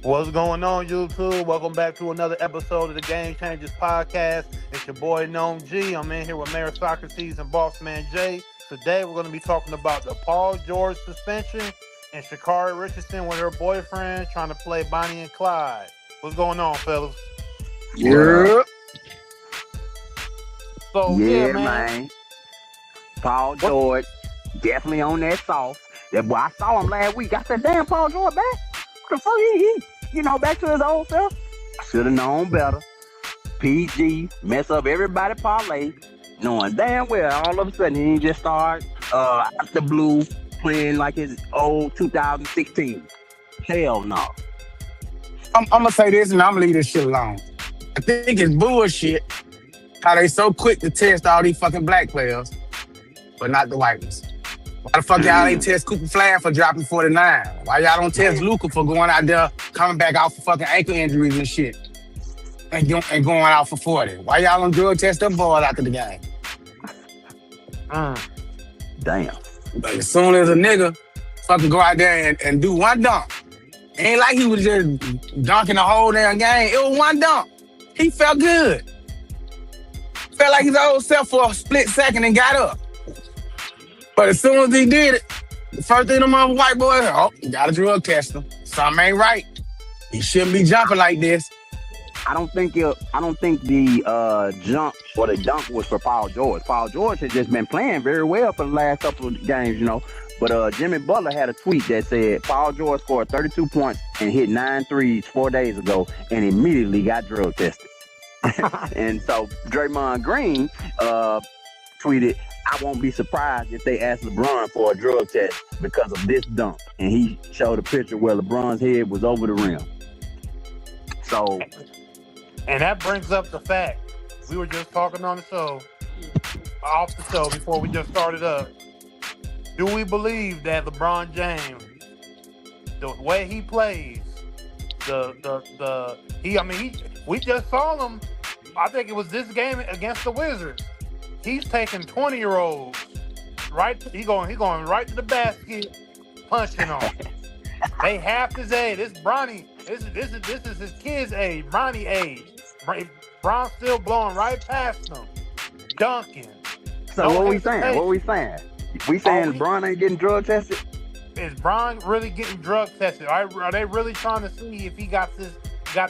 What's going on, YouTube? Welcome back to another episode of the Game Changers Podcast. It's your boy, Gnome G. I'm in here with Mayor Socrates and Bossman Jay. Today, we're going to be talking about the Paul George suspension and Sha'Carri Richardson with her boyfriend trying to play Bonnie and Clyde. What's going on, fellas? Yeah. So, Yeah, man. man. Paul George, definitely on that sauce. That boy, I saw him last week. I said, damn, Paul George back? What the fuck he back to his old self? Should have known better. PG, mess up everybody parlay, knowing damn well all of a sudden he just start out the blue playing like his old 2016. Hell no. I'm gonna say this and I'm gonna leave this shit alone. I think it's bullshit how they so quick to test all these fucking black players, but not the white ones. Why the fuck y'all ain't test Cooper Flag for dropping 49? Why y'all don't test Luka for going out there, coming back out for fucking ankle injuries and shit, and going out for 40? Why y'all don't drug test them boys after the game? Damn. But as soon as a nigga fucking go out there and do one dunk, ain't like he was just dunking the whole damn game. It was one dunk. He felt good. Felt like his old self for a split second and got up. But as soon as he did it, the first thing them white boys, you gotta drug test him. Something ain't right. He shouldn't be jumping like this. I don't think the jump or the dunk was for Paul George. Paul George has just been playing very well for the last couple of games, But Jimmy Butler had a tweet that said Paul George scored 32 points and hit 9 threes 4 days ago and immediately got drug tested. And so Draymond Green tweeted, I won't be surprised if they ask LeBron for a drug test because of this dunk. And he showed a picture where LeBron's head was over the rim. So, And that brings up the fact, we were just talking on the show, off the show before we just started up. Do we believe that LeBron James, the way he plays, we just saw him, I think it was this game against the Wizards. He's taking 20-year-olds, right? He going right to the basket, punching them. They half his age. This Bronny, this is his kid's age, Bronny age. Bron's still blowing right past him, dunking. So what we saying? We saying LeBron ain't getting drug tested? Is Bron really getting drug tested? Are they really trying to see if he got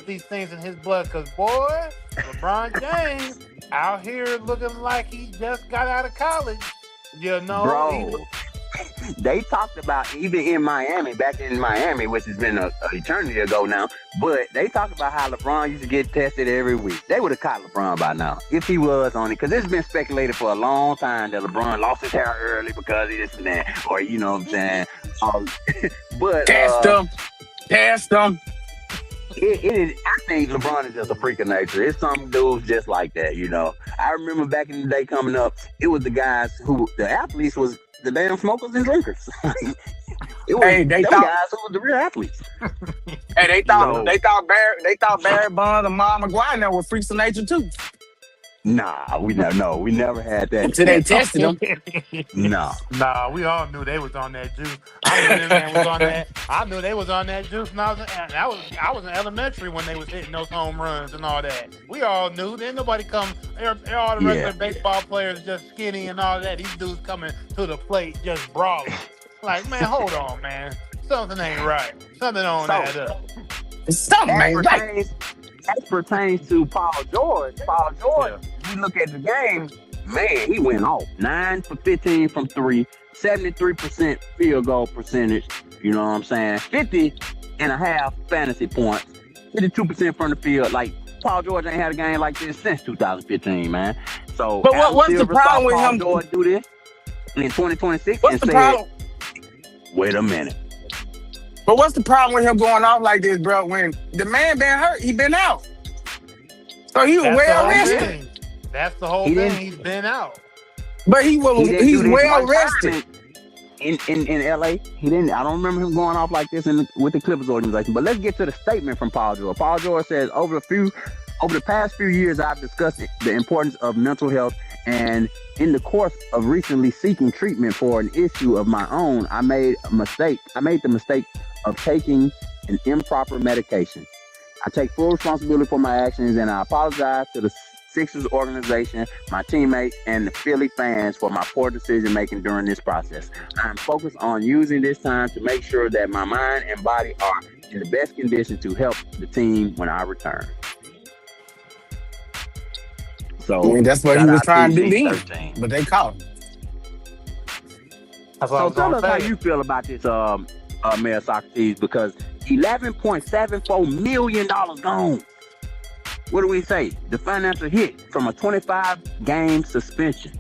these things in his blood? Because boy, LeBron James out here looking like he just got out of college. Bro, they talked about, even in Miami, back in Miami, which has been an eternity ago now, but they talked about how LeBron used to get tested every week. They would have caught LeBron by now, if he was on it, because it's been speculated for a long time that LeBron lost his hair early because he this and that, or you know what I'm saying. But Test them. It is. I think LeBron is just a freak of nature. It's some dudes just like that, I remember back in the day coming up, it was the guys the athletes was the damn smokers and drinkers. It was guys who were the real athletes. Hey, they thought Barry Bonds and Mom McGuire were freaks of nature too. Nah, we never had that. Until they tested them. Nah, we all knew they was on that juice. I knew they was on that juice when I was in elementary when they was hitting those home runs and all that. We all knew. Then nobody come. They're all the regular baseball players just skinny and all that. These dudes coming to the plate just brawling. Like, man, hold on, man. Something ain't right. Something don't add up. Something ain't right. As pertains to Paul George, you look at the game, man, he went off. 9 for 15 from 3, 73% field goal percentage, you know what I'm saying? 50.5 fantasy points, 52% from the field. Like, Paul George ain't had a game like this since 2015, man. So, but what's the problem with him? George do this? in 2026 What's and the said, problem? wait a minute. But what's the problem with him going off like this, bro? When the man been hurt, he been out. So he was That's the well whole rested. thing. That's the whole He thing. didn't- He's been out. But He didn't he's do this well one time rested. in LA. He didn't. I don't remember him going off like this with the Clippers organization. But let's get to the statement from Paul George. Paul George says, over the past few years, I've discussed the importance of mental health, and in the course of recently seeking treatment for an issue of my own, I made a mistake. I made the mistake of taking an improper medication. I take full responsibility for my actions, and I apologize to the Sixers organization, my teammates, and the Philly fans for my poor decision making during this process. I'm focused on using this time to make sure that my mind and body are in the best condition to help the team when I return. So I mean, that's what he shout was out trying to do PG-13. then. But they caught him. That's what I So was tell gonna us how say. you feel about this, Mayor Socrates, because $11.74 million gone. What do we say? The financial hit from a 25-game suspension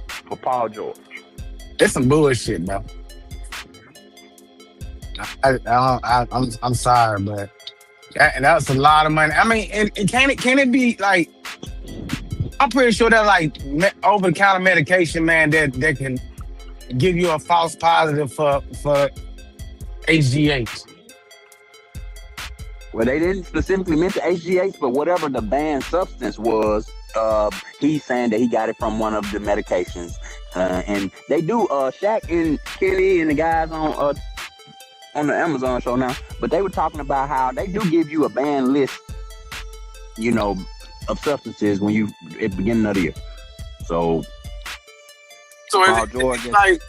for Paul George. It's some bullshit, bro. I'm sorry, but that's a lot of money. I mean, and can it be like? I'm pretty sure that like over-the-counter medication, man, that can give you a false positive for HGH. Well, they didn't specifically mention HGH, but whatever the banned substance was, he's saying that he got it from one of the medications. And they do, Shaq and Kenny and the guys on the Amazon show now, but they were talking about how they do give you a banned list, you know, of substances when you at the beginning of the year. So Paul George, Like,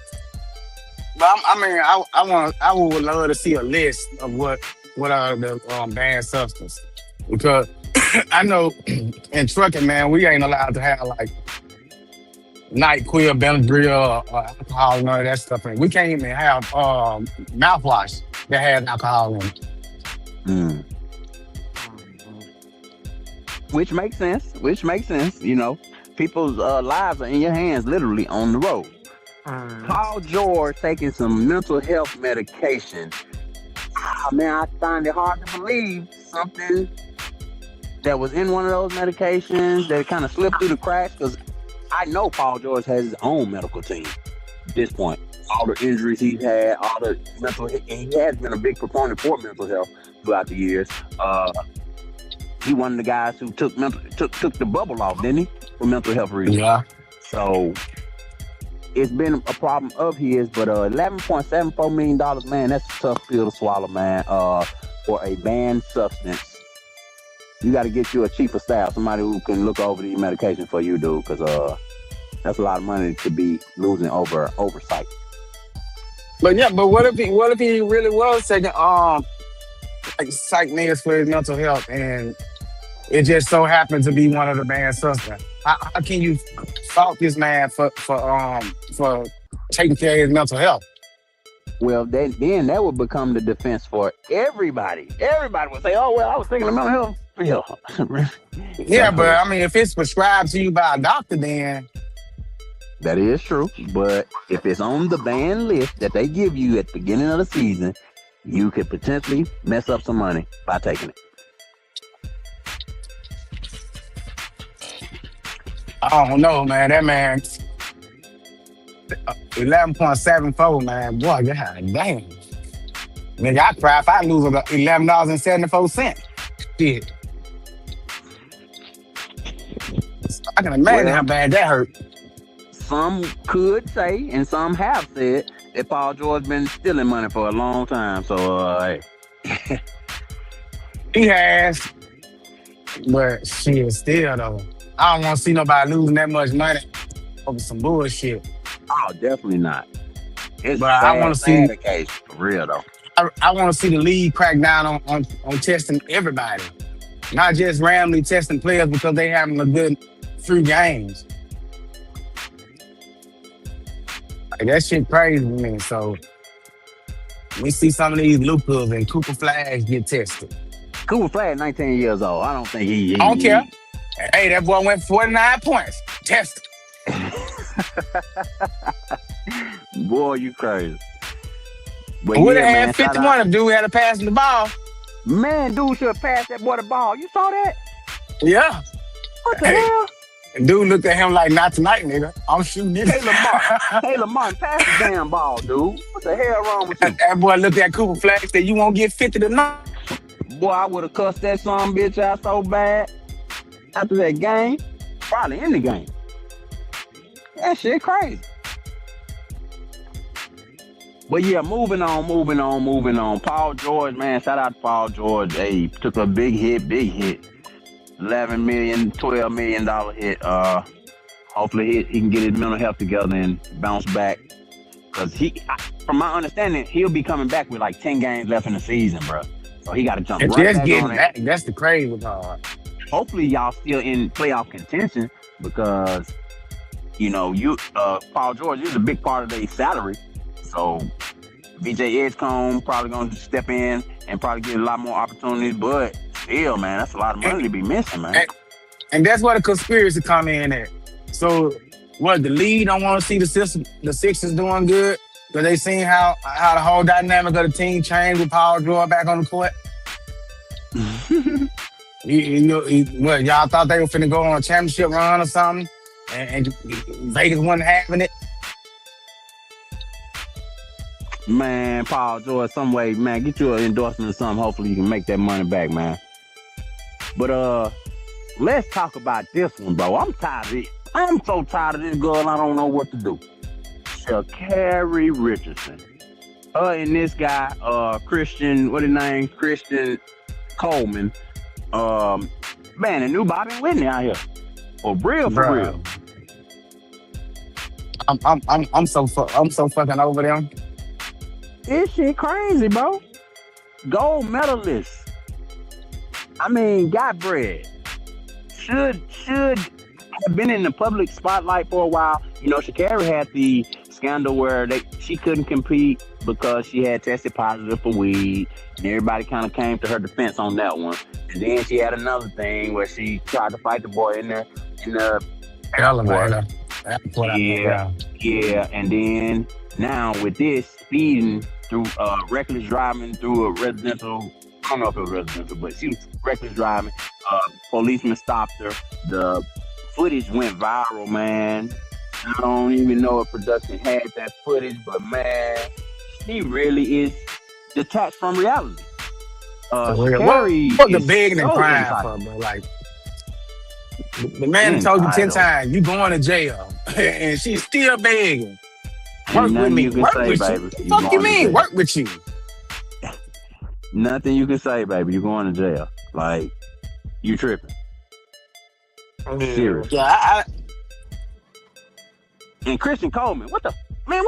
but I would love to see a list of what are the banned substances, because I know in trucking, man, we ain't allowed to have like NyQuil, Benadryl, or alcohol, none of that stuff. And we can't even have mouthwash that has alcohol in it. which makes sense. You know, people's lives are in your hands, literally on the road. Paul George taking some mental health medication. Man, I find it hard to believe something that was in one of those medications that kind of slipped through the cracks, because I know Paul George has his own medical team at this point. All the injuries he's had, all the mental, he has been a big proponent for mental health throughout the years. He one of the guys who took the bubble off, didn't he, for mental health reasons? Yeah. So it's been a problem of his, but $11.74 million, man, that's a tough pill to swallow, man. For a banned substance, you got to get you a chief of staff, somebody who can look over the medication for you, dude, because that's a lot of money to be losing over oversight. But yeah, but what if he really was taking like psych meds for his mental health, and it just so happened to be one of the banned substances? How can you fault this man for taking care of his mental health? Well, then that would become the defense for everybody. Everybody would say, "Oh well, I was thinking of mental health." Yeah, but I mean, if it's prescribed to you by a doctor, then that is true. But if it's on the banned list that they give you at the beginning of the season, you could potentially mess up some money by taking it. I don't know, man. That man, 11.74, man. Boy, god damn. Nigga, I cry if I lose about $11.74. Shit. I can imagine how bad that hurt. Some could say, and some have said, that Paul George been stealing money for a long time. So, hey. He has. But shit, still though. I don't want to see nobody losing that much money over some bullshit. Oh, definitely not. It's But I wanna see- the case for real though. I want to see the league crack down on testing everybody. Not just randomly testing players because they having a good 3 games. Like, that shit crazy to me. So we see some of these loopholes and Cooper Flash get tested. Cooper Flag, 19 years old. I don't think he I don't care. Hey, that boy went 49 points. Test it. Boy, you crazy. But Would have yeah, man, had shout 51 out. if dude had a pass the ball. Man, dude should have passed that boy the ball. You saw that? Yeah. What the Hey, hell? and dude looked at him like, not tonight, nigga. I'm shooting it. Hey, Lamar. Hey, Lamar, pass the damn ball, dude. What the hell wrong with you? That boy looked at Cooper Flag and said, you won't get 50 tonight. Boy, I would have cussed that son bitch out so bad after that game. Probably in the game. That shit crazy. But yeah, moving on. Paul George, man, shout out to Paul George. Hey, took a big hit. $11 million, $12 million hit. Hopefully he can get his mental health together and bounce back. Because from my understanding, he'll be coming back with like 10 games left in the season, bro. So he got to jump And right just back getting on it. back. That's the crazy part. Hopefully y'all still in playoff contention because, Paul George is a big part of their salary. So VJ Edgecombe probably going to step in and probably get a lot more opportunities. But still, man, that's a lot of money to be missing, man. And that's where the conspiracy come in at. So, what, the league don't want to see the Sixers doing good? Because they seen how the whole dynamic of the team changed with Paul George back on the court? What, y'all thought they were finna go on a championship run or something? And Vegas wasn't having it? Man, Paul George, some way, man, get you an endorsement or something. Hopefully you can make that money back, man. But let's talk about this one, bro. I'm tired of it. I'm so tired of this girl, I don't know what to do. Sha'Carri Richardson. And this guy, Christian, what his name? Christian Coleman. Man, the new Bobby Whitney out here. For real. I'm so fucking over them. This shit crazy, bro. Gold medalist. I mean, got bread. Should have been in the public spotlight for a while. Sha'Carri had the scandal where she couldn't compete because she had tested positive for weed, and everybody kind of came to her defense on that one. And then she had another thing where she tried to fight the boy in the Elevator. Yeah. And then now with this speeding through reckless driving through a residential, I don't know if it was residential, but she was reckless driving. Policeman stopped her. The footage went viral, man. I don't even know if production had that footage, but man, she really is detached from reality. Sha'Carri What the is begging and so crying entitled. for, bro? Like, the man told you 10 times, you going to jail. And she's still begging. Work with me. Work with you. Fuck you mean? Work with you. Nothing you can say, baby. You're going to jail. Like, you tripping. Serious. Yeah, And Christian Coleman, what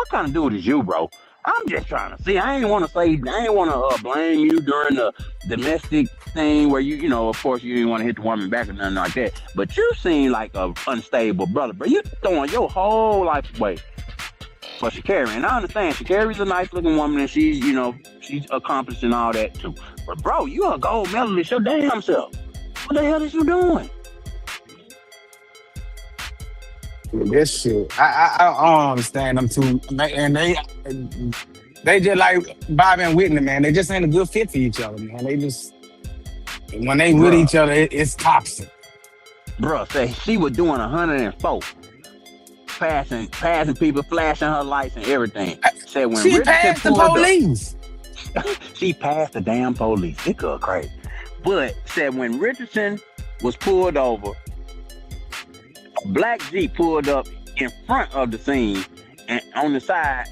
kind of dude is you, bro? I'm just trying to see. I ain't want to blame you during the domestic thing where of course you didn't want to hit the woman back or nothing like that. But you seem like a unstable brother, bro. You throwing your whole life away for Sha'Carri. And I understand Sha'Carri's a nice looking woman and she's accomplished and all that too. But bro, you a gold medalist your damn self. What the hell is you doing? this shit. I don't understand them two. And they just like Bobby and Whitney, man. They just ain't a good fit for each other, man. They just, when they with each other, it's toxic. Bruh, say she was doing 104. Passing people, flashing her lights and everything. Said when She Richardson passed the pulled police. she passed the damn police. It got crazy. But said when Richardson was pulled over, a black Jeep pulled up in front of the scene and on the side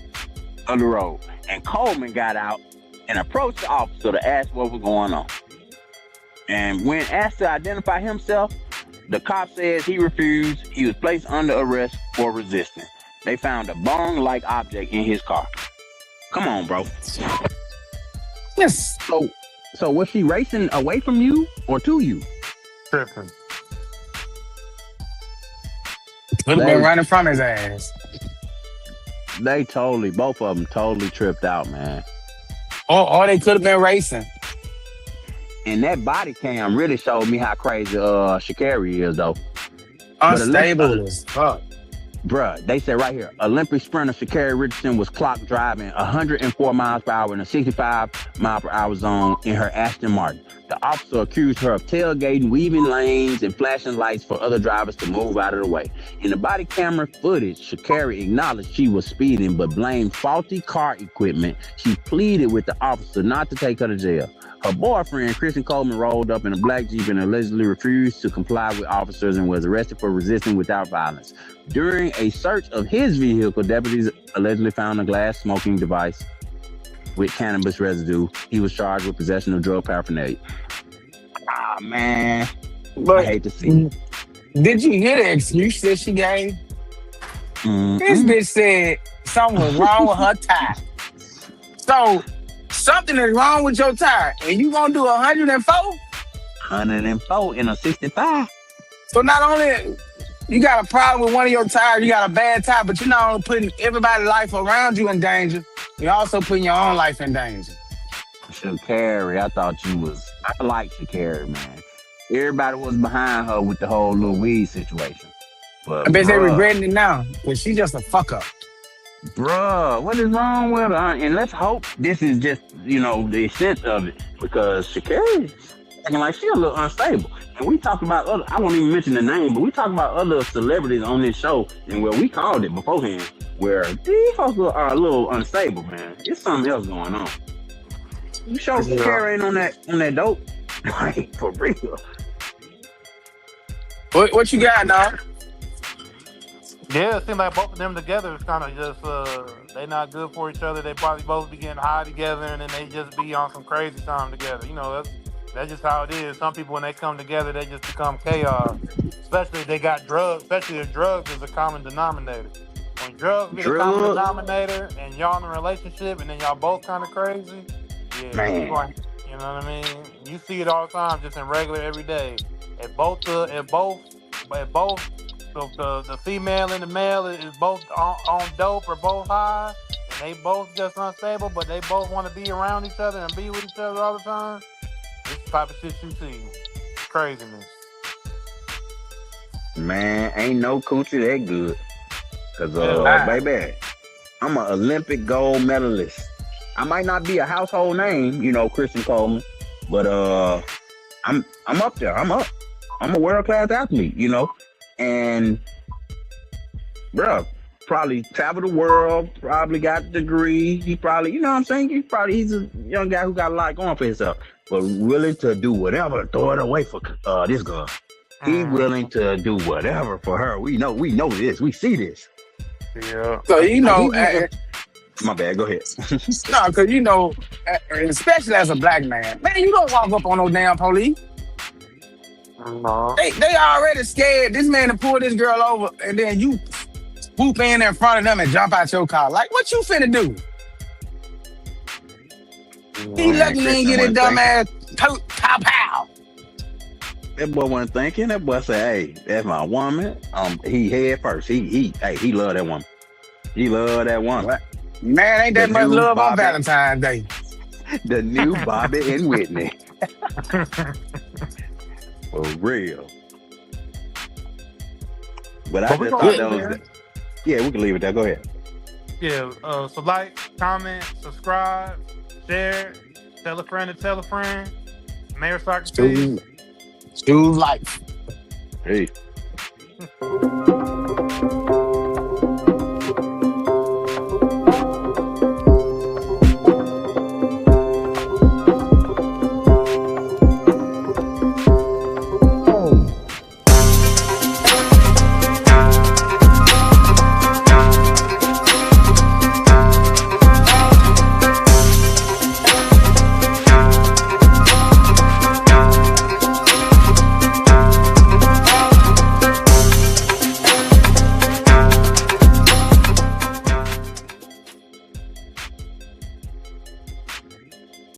of the road. And Coleman got out and approached the officer to ask what was going on. And when asked to identify himself, the cop says he refused. He was placed under arrest for resisting. They found a bong-like object in his car. Come on, bro. Yes. So was she racing away from you or to you? Tripping. Could have been running from his ass. They both of them totally tripped out, man. Or they could have been racing. And that body cam really showed me how crazy Sha'Carri is, though. Unstable as fuck. Bruh, they said right here, Olympic sprinter Sha'Carri Richardson was clocked driving 104 miles per hour in a 65 mile per hour zone in her Aston Martin. The officer accused her of tailgating, weaving lanes, and flashing lights for other drivers to move out of the way. In the body camera footage, Sha'Carri acknowledged she was speeding, but blamed faulty car equipment. She pleaded with the officer not to take her to jail. Her boyfriend, Christian Coleman, rolled up in a black Jeep and allegedly refused to comply with officers and was arrested for resisting without violence. During a search of his vehicle, deputies allegedly found a glass smoking device with cannabis residue. He was charged with possession of drug paraphernalia. Ah, man. But I hate to see it. did you hear the excuse that she gave? This bitch said something was wrong with her tire. So something is wrong with your tire, and you gonna do 104? 104 in a 65. So not only you got a problem with one of your tires, you got a bad tire, but you're not only putting everybody's life around you in danger, you're also putting your own life in danger. Sha'Carri, I thought you was. I like Sha'Carri, man. Everybody was behind her with the whole little weed situation. But I bet they're bruh, regretting it now, but she just a fuck up. bruh, what is wrong with her? And let's hope this is just, the extent of it. Because Sha'Carri's acting like she a little unstable. And we talk about other, I won't even mention the name, but we talk about other celebrities on this show, and where we called it beforehand, where these folks are a little unstable, man. It's something else going on. You sure Sha'Carri ain't on that dope? Like, for real. What you got, dog? Yeah, it seems like both of them together is kind of just, they not good for each other. They probably both be getting high together, and then they just be on some crazy time together. That's just how it is. Some people, when they come together, they just become chaos. Especially if they got drugs, especially if drugs is a common denominator. When drugs is a common denominator, and y'all in a relationship, and then y'all both kind of crazy, yeah, Man. you know what I mean? You see it all the time, just in regular, every day. If both the female and the male is both on dope or both high, and they both just unstable, but they both want to be around each other and be with each other all the time, this type of shit you see. Craziness. Man, ain't no coochie that good. Cause baby, I'm an Olympic gold medalist. I might not be a household name, Christian Coleman, but I'm up there. I'm up. I'm a world-class athlete, and bruh, probably traveled the world, probably got a degree. He probably, you know what I'm saying? He's a young guy who got a lot going for himself, but willing to do whatever to throw it away for this girl. He willing to do whatever for her. We know this. We see this. Yeah. So My bad. Go ahead. no, because especially as a black man, you don't walk up on no damn police. No. They already scared this man to pull this girl over, and then you swoop in front of them and jump out your car. Like, what you finna do? He lucky he ain't get his dumb ass pow pow. That boy wasn't thinking. That boy said, "Hey, that's my woman." He head first. He love that woman. He love that woman. Man, ain't that much love on Valentine's Day. The new Bobby and Whitney. For real. But I just thought that was... Yeah, we can leave it there. Go ahead. Yeah, so like, comment, subscribe, share, tell a friend to tell a friend. Mayor Socrates. Choose life. Hey.